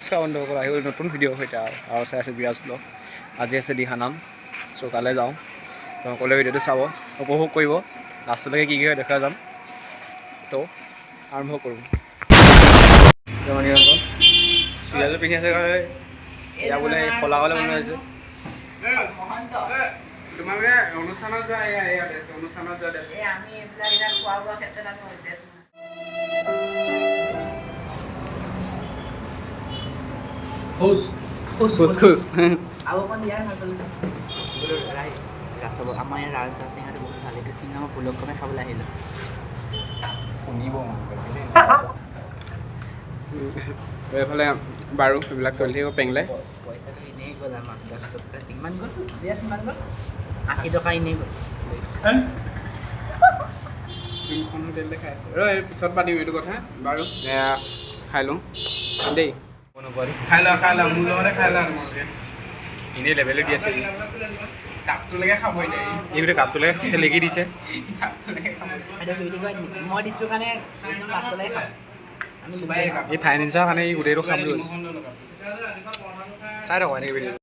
নমস্কাৰ বন্ধুসকল, আহিব নতুন ভিডিঅ' সৈতে আৰু চাই আছে বিৰাজ ব্লগ। আজি আছে দিহানাম, চ' তালৈ যাওঁ। তো সকলোৱে ভিডিঅ'টো চাব, উপভোগ কৰিব। লাষ্টলৈকে কি হয় দেখা যাম। তো আৰম্ভ কৰোঁ। চুৰিয়াযোৰ পিন্ধি আছে কাৰণে এয়া বোলে কলাকলে মানুহ আছে। তোমালোকে অনুষ্ঠানত যোৱা অনুষ্ঠানত যোৱা আমি এইবিলাক এতিয়া খোৱা বোৱা ক্ষেত্ৰত আমি আমাৰ ইয়াত ৰাজদাস টেঙাটো বহুত ভাল। এইটো চিঙা মই পুলক কমে খাবলৈ আহিলোঁ। শুনিব এইফালে বাৰু এইবিলাক চলি থাকিব পেংলাই। পইচাটো এনেই গ'ল আমাক 10 টকা কিমান গ'ল? কিমান গ'ল? 80 টকা এনেই গ'ল। যোনখন হোটেলতে খাই আছে পিছত পাতিম এইটো কথা বাৰু। খাই লওঁ দেই। খাই লোৱা মোৰ লগতে খাই লোৱা তোমালোকে। এনেই লেভেলো দি আছে কাপটোলৈকে খাবই নাই। এইবিলাক কাপটোলৈকে চেলেকি দিছে। মই দিছোঁ কাৰণে একদম লাষ্টলৈ খাম। এই ফাইনেন্সৰ কাৰণে এই গোটেইটো খাম বুলি চাই থাকোঁ এনেকৈ ভিডিঅ'।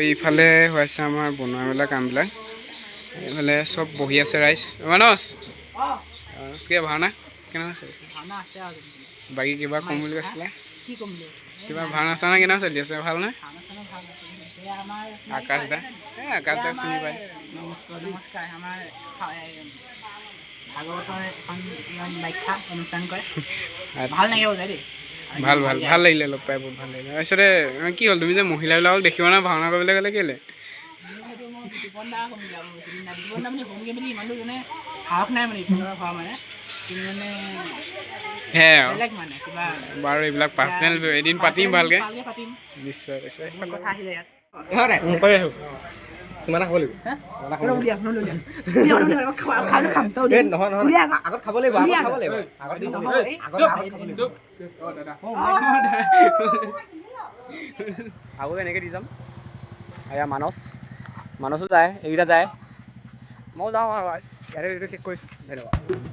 এইফালে হৈ আছে আমাৰ বনোৱা মেলা কামবিলাক এইফালে চব বহি আছে ৰাইজ মানস কিবা ভাওনা কেনেকুৱা চলিছে বাকী কিবা কম বুলি কৈছিলে কিবা ভাওনা চাওনা কেনেকুৱা চলি আছে ভাল নহয় আকাশ দা আকাশ দা চিনি পায় নমস্কাৰ আমাৰ ভাগৱতৰ এখন ব্যাখ্যা অনুষ্ঠান কৰে ভাল লাগে বোলে দেই ভাল লাগিলে লগ পাই বহুত ভাল লাগিলে তাৰপিছতে কি হ'ল তুমি যে মহিলাবিলাকক দেখিব না ভাওনা কৰিবলৈ গ'লে কেলে বাৰু এইবিলাক পাৰ্চনেল এদিন পাতিম ভালকে নিশ্চয় চুমানা খাব লাগিব আগত খাব লাগিব আৰু এনেকৈ দি যাম এয়া মানসো যায় এইকেইটা যায় ময়ো যাওঁ আৰু ইয়াতে শেষ কৰিছোঁ ধন্যবাদ